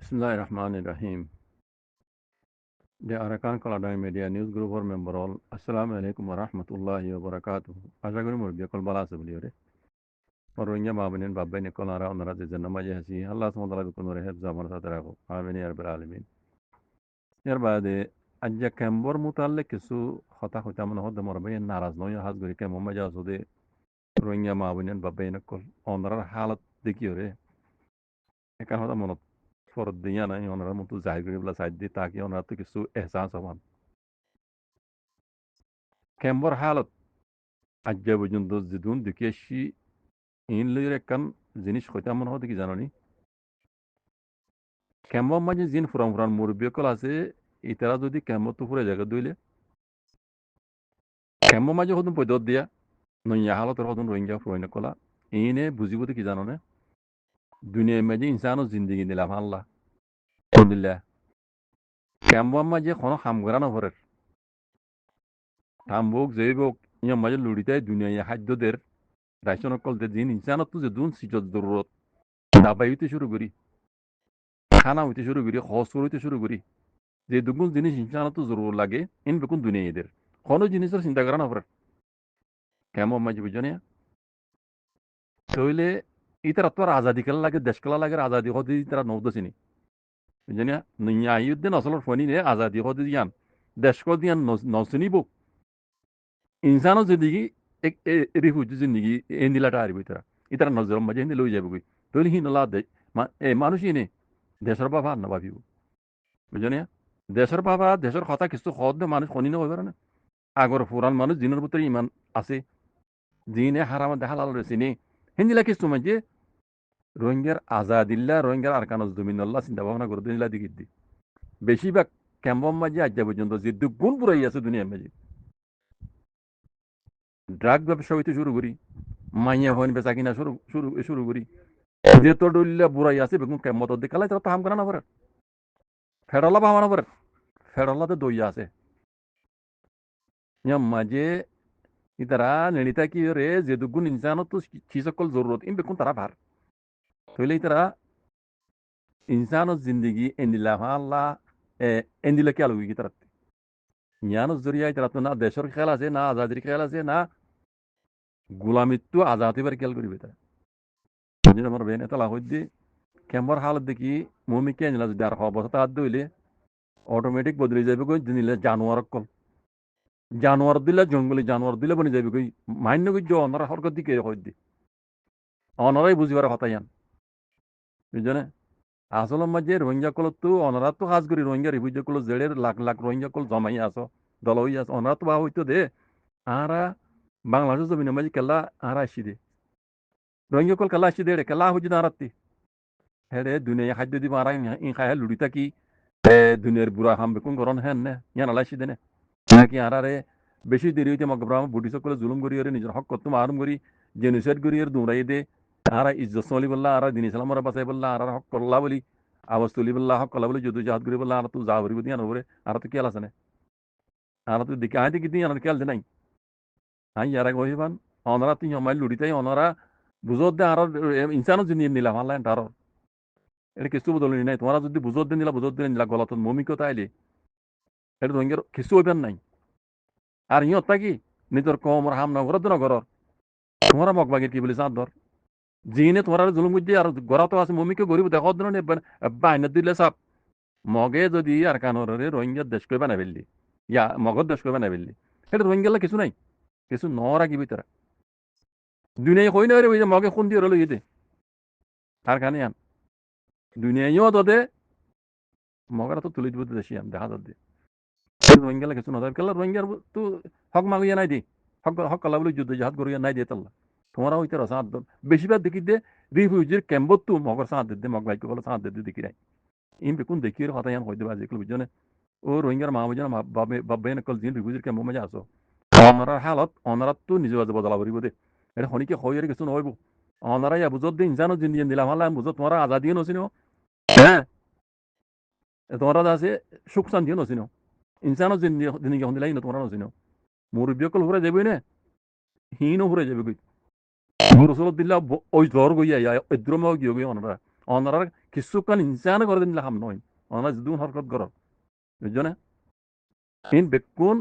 Bismillahir Rahmanir Rahim. The Arakan Kaladai Media News Group or member all. Assalamu alaikum wa rahmatullahi wa barakatuh. Ashaguri Murbiya Kol Bala Sabliore. Marunya Mabinin Babin Kolara on Razis and Namajasi. Allah Sumala Kunur Heb Zaman Satarago. Aveni Arab Alimin. Nearby the Aja Kambor Mutalle Kisu Hota Hotaman Hot the Morbayan Naras Noya Hasguri Kamaja so the Runya Mabinin Babin on the Halat de Cure. I can have a monot for Diana on Ramutu Zagri side the Taki on Ratikisu Ehsan Kembar halat ajab jundos zidun dikeshi in lire kan zinish khota man hodi ki janani kemba maji zin furan murbiyo kol ase itara jodi kemba tu pure jaga duile kemba maji hodun podod dia no ya halat hodun rohingya furoina kola ine buzibuti ki janone dünya maji insano zindagi dilam Allah alhamdulillah kemba maji khono hamgara horer tambok zeybok ya maji lurite dünya ya haddo der raşon kol de din insano tu zedun sijod dururot dabayite şuru guri খানা হইতে শুরু করি খরচ হইতে শুরু করি যে দুগুণ জিনিস ইনসানত জরুর লাগে ইন বেকুন দুনিয়া এদের কোনো জিনিসের চিন্তা করা না পড়ে কেমন মাঝে বুঝনে তইলে ইতারা তো আর আজাদি খেলা লাগে দেশ খেলা লাগে আজাদি হতে তারা নৌদছিনি বুঝনে নিয়া ইউদ্দিন আসলের ফনি নে আজাদি হতে দিয়ান দেশ কো দিয়ান নসিনি বুক ইনসানো জিন্দিগি এক রিফিউজি জিন্দিগি এন্দিলাটা আরবি তারা ইতারা নজর মাঝে হিন্দি লই যাবে তইলে হিনলা দে মানুষই নে দেশের বাবা না ভাবিব বুঝনে দেশের বাবা দেশের কথা কিছু খদ মানুষ খনি না হইবার না আগর পুরান মানুষ দিনের ভিতরে ইমান আছে দিনে হারাম দেখাল রেছিনি হিন্দিলা কিছু মাঝে রোহিঙ্গার আজাদিল্লা রোহিঙ্গার আরকানজ দুমিনাল্লাহ চিন্তা ভাবনা করে দিলা দিকে দি বেশিরভাগ ক্যাম্পম মাঝে আজ পর্যন্ত যে দুগুণ পুরাই আছে দুনিয়ার মাঝে ড্রাগ ব্যবসা হইতে শুরু করি মাইয়া হইন বেচা কিনা শুরু করি যে তো ডলিলা বুড়াই আছে বেগুন ক্যাম্পত দেখালাই তারা তো হাম করা না পারে ফেরলা ভাবা না পারে ফেরলাতে দইয়া আছে মাঝে ইতারা নেড়িতা কি রে যে দুগুণ ইনসানত তো সকল জরুরত ইন বেকুন তারা ভার তইলে ইতারা ইনসানত জিন্দিগি এন্দিলা আল্লাহ এন্দিলা কি আলুগি তারা জ্ঞানত জরিয়ায় তারা তো না দেশের খেয়াল আছে না আজাদির খেয়াল আছে না গোলামিত্ব আজাদ এবার খেয়াল করিবে তারা আমার বেন এটা লাভ দি ক্যাম্বার হালত দেখি মমি কে নিলা যদি আর অবস্থা হাত দইলে অটোমেটিক বদলে যাবে কই নিলে জানোয়ার কল জানোয়ার দিলে জঙ্গলি জানোয়ার দিলে বনি যাবে কই মান্য কই অনরা হরকত দিকে হই দি অনরাই বুঝিবার কথা ইয়ান বুঝনে আসল মাঝে রোহিঙ্গা কল তো অনরা তো কাজ করি রোহিঙ্গা রিফিউজি কল জেডের লাখ লাখ রোহিঙ্গা কল জমাই আসো দল হই আস অনরা তো বা হইতো দে আরা বাংলাদেশ জমিনে মাঝে কেলা আরা আসি দে রোহিঙ্গা কল কেলা আসি দে রে কেলা হইজি না আরাত্তি হেরে দুনিয়া খাদ্য দিব আরা ইন খায় লুড়ি থাকি দুনিয়ার বুড়া হাম বেকুন গরন হেন নে ইয়ান আলাইছি দে নে নাকি আরারে বেশি দেরি হইতে মগ ব্রাহ্ম বুটি সকলে জুলুম করি ওরে নিজের হক করতুম আরম করি জেনুসাইড করি এর দৌড়াই দে আরা ইজ্জত সলি বললা আরা দিন ইসলাম ওরা বাঁচাই বললা আরা হক করলা বলি আওয়াজ তুলি বললা হক করলা বলি যদু জাহাদ করি বললা আরা তুই যা ভরিব দিয়ান ওরে আরা তো কেল আছে না আরা তুই দেখে আয় দেখি দিয়ান কেল দে নাই আই ইয়ারা কহিবান অনরা তুই আমায় লুড়িতাই অনরা বুঝত দে আরা ইনসানও জিনিয়ে নিলাম আল্লাহ তার এটা কিছু বদলি নাই তোমরা যদি বুঝত দিন নিলা বুঝত দিন নিলা গলত মমিকতা আইলে এটা তোমার কিছু হইবেন নাই আর ইয়ত থাকি নিজের কমর হাম না ঘর না ঘর তোমার মগ বাগির কি বলি চাঁদ ধর জিনে তোমার জুলুম বুঝি আর গড়া তো আছে মমিকে গরিব দেখো দিন বাইনে দিলে চাপ মগে যদি আর কানোর রোহিঙ্গার দেশ কই বানাই ফেললি ইয়া মগর দেশ কই বানাই ফেললি এটা রোহিঙ্গালা কিছু নাই কিছু নরা কি ভিতরে দুনিয়ায় কই না রে ওই যে মগে খুন দিয়ে রইল ইতে আর কানে আন দুনিয়ায়ও তো দে মগরা তো তুলি দিব দেশি আন দেখা যাচ্ছে রোহিঙ্গালা কিছু নজর কেলা রোহিঙ্গার তো হক মাগুইয়া নাই দি হক হক কলা বলে যুদ্ধ জাহাজ করিয়া নাই দিয়ে তাল্লা তোমরা হইতে সাঁত বেশিরভাগ দেখি দে রিফিউজির ক্যাম্পত তো মগর সাঁত দে মগ ভাইকে বলে সাঁত দে দেখি নাই ইন বেকুন দেখি কথা ইয়ান হইতে বাজে যেগুলো বুঝনে ও রোহিঙ্গার মা বুঝনে বাবা কল জিন রিফিউজির ক্যাম্প মজা আসো অনারার হালত অনারাত তো নিজে বাজে বদলা করিব দে এটা শনিকে হইয়ার কিছু নহইব অনারা ইয়া বুঝত দে ইনসানো জিন্দি দিলাম হাল্লা বুঝত তোমরা আজাদিও নছিনো হ্যাঁ তোমরা আছে সুখ শান্তিও নছিনো ইনসানো জিন্দি হন্দিলাই না তোমরা নছিনো মুরব্বীকল ঘুরে যাবি না হিনও ঘুরে যাবে কই রসুলত দিল্লা ওই জ্বর গইয়া ইদ্রমাও গিয়ে গই অনরা অনারা কিছুক্ষণ ইনসান করে দিন লাহাম নয় অনারা যদুন হরকত গর বুঝছো না ইন বেকুন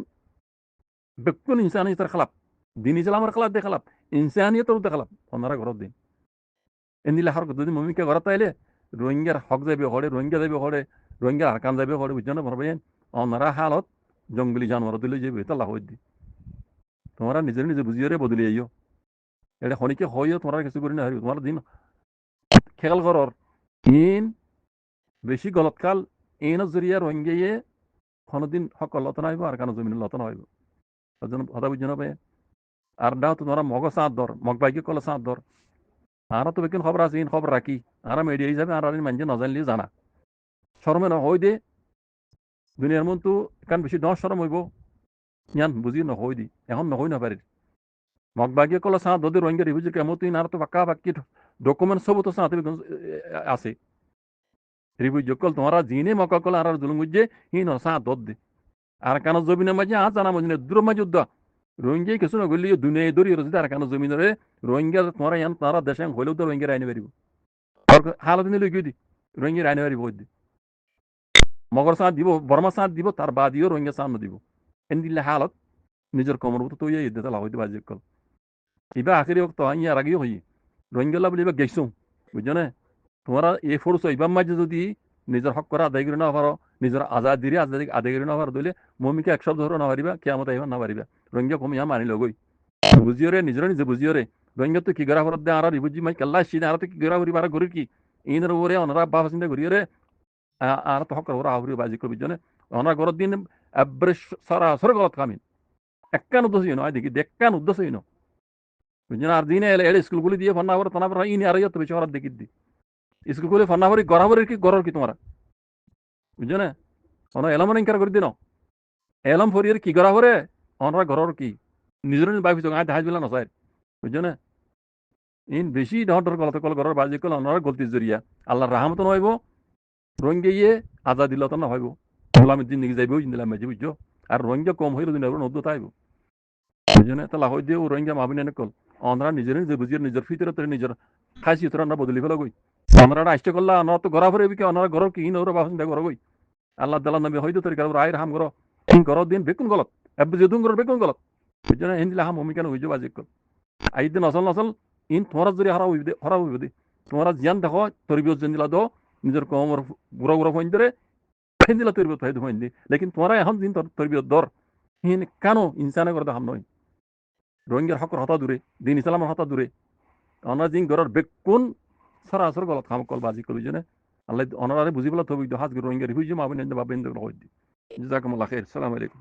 ইনসান ইতার খালাপ দিন ইসলামের খালাপ দে খালাপ ইনসানিয়ত দে খালাপ অনারা ঘর দিন এনিলা হরকত যদি মমিকে ঘর তাইলে রোহিঙ্গার হক যাবে হরে রোহিঙ্গা যাবে হরে রোহিঙ্গার আরকান যাবে হরে বুঝছো না ভাববেন অনারা হালত জঙ্গলি জানোয়ার দিলে যাবে তাল্লা হই দি তোমরা নিজের নিজে বুঝিয়ে বদলি আইও এটা খনিকে হইও তোমরা কিছু করি না হারিও তোমার দিন খেয়াল করর ইন বেশি গলতকাল এই নজরিয়া রোহিঙ্গিয়ে কোনোদিন হক লতন হইব আর কানো জমিন লতন হইব তার জন্য কথা বুঝছো না ভাই আর দাও তোমরা মগ সাঁত দর মগ বাইকে কলে সাঁত দর আর তো বেকিন খবর আছে ইন খবর রাখি আর মিডিয়া হিসাবে আর মানছে নজানলি জানা শরমে না হই দে দুনিয়ার মন তো কান বেশি দশ শরম হইব ইয়ান বুঝি না হই দি এখন নহই না পারি মগ বাইকে কলে সাঁত দর রোহিঙ্গা রিভিউজি কেমন তুই আর তো পাক্কা বাক্কি ডকুমেন্ট সব তো সাঁত আছে রিভিউ জকল তোমরা জিনে মকা কল আর জুলুম বুঝে হিন সাঁত দর দে আর কানো জমিনের মাঝে আজ জানা মজিনে দূর মাঝে উদ্দা রোহিঙ্গা কিছু না গলি দুনিয়া দরি রয়েছে আর কানো জমিনের রোহিঙ্গা তোমরা ইয়ান তারা দেশে হইলেও তো রোহিঙ্গা আইনে পারিব হালত নিলে গিয়ে দি রোহিঙ্গা আইনে পারিব মগর সাঁত দিব বর্মা সাঁত দিব তার বাদিও রোহিঙ্গা সাঁত দিব এন দিলে হালত নিজের কমর মতো তৈরি হইতে তালা হইতে বাজি কল ইবা আখেরি হোক তো ইয়ার আগেও হই রোহিঙ্গা বলে এবার গেছো বুঝছো না তোমরা এই ফোর্স ইবার মাঝে যদি নিজের হক করা আদায় করে না পারো নিজের আজাদিরে আদায় করে না পারো দিলে মমিকে এক শব্দ ধরে না পারিবা কেমন আইবা না পারিবা রোহিঙ্গা কমিয়া মানি লগই বুঝিও রে নিজের নিজে বুঝিও রে রোহিঙ্গা তো কি গড়া ফরত দে আর বুঝি মাই কাল্লা সিনে আর তো কি গড়া করি বারা করি কি ইনের ওরে অনরা বাবা চিন্তা করিও রে আর তো হক ওরা আহরি বাজি করবি জনে অনরা গরত দিন এব্রে সরাসরি গলত কামিন একখান উদ্দেশ্য নয় দেখি দেখকান উদ্দেশ্য ন বুঝছেন আর দিনে এলে স্কুলগুলি দিয়ে ফন্না করে তানা ইনি আর তো বেশি হরাত দেখি দি স্কুলগুলি ফন্না ভরি গড়াভরি কি গরর কি তোমার বুঝছো না অন এলাম ইনকার করে দিন এলাম ফরিয়ের কি গড়া ভরে অনরা গরর কি নিজের বাইফ আয় দেখাই দিলা নসাই বুঝছো না ইন বেশি ডর গলত কল গরর বাজি কল অনরা গলতি জরিয়া আল্লাহর রাহমত নইব রোহিঙ্গা ইয়ে আজাদিল তো না হইব গোলামের দিন যাইব দিলাম মাঝে বুঝছো আর রোহিঙ্গা কম হইল দিন নদ্য তাইব বুঝছো না তাহলে হয় দিয়ে রোহিঙ্গা মাবিনে কল অনরা নিজের নিজে বুঝিয়ে নিজের ফিতরত নিজের খাইছি তোরা আমরা বদলি ফেলা গই আমরা আসতে করলা আমরা তো গড়া ভরে কি আমরা গরর কি ইন ওরা বাসন দেখ গই আল্লাহ তালা নবী হয়তো তরিকা আয়ের হাম করো গরর দিন বেকুন গলত এবার যেদুন গরর বেকুন গলত বুঝছো না হিন্দিলে হাম ভূমিকা হইছো বাজিক কল আই দিন নসল নসল ইন তোমার যদি হরা হইব দে তোমরা জিয়ান দেখো তরবিয়ত যেন দিলা দো নিজের কমর গুড়া গুড়া ফোন ধরে ফেন দিলা তরবিয়ত ফাইদ ফোন দি লেকিন তোমরা এখন দিন তরবিয়ত দর হিন কেন ইনসানে করে হাম নয় রোহিঙ্গার হকর হতা দূরে দিন ইসলামের হতা দূরে অনার দিন গরর বেকুন সরাসর গলত খাম কল বাজি করবি জনে আল্লাহ অনারে বুঝি পেলা তবে হাজ রোহিঙ্গা রিফিউজি মাবিন বাবেন হয় দি জাজাকুমুল্লাহ খাইর আসসালামু আলাইকুম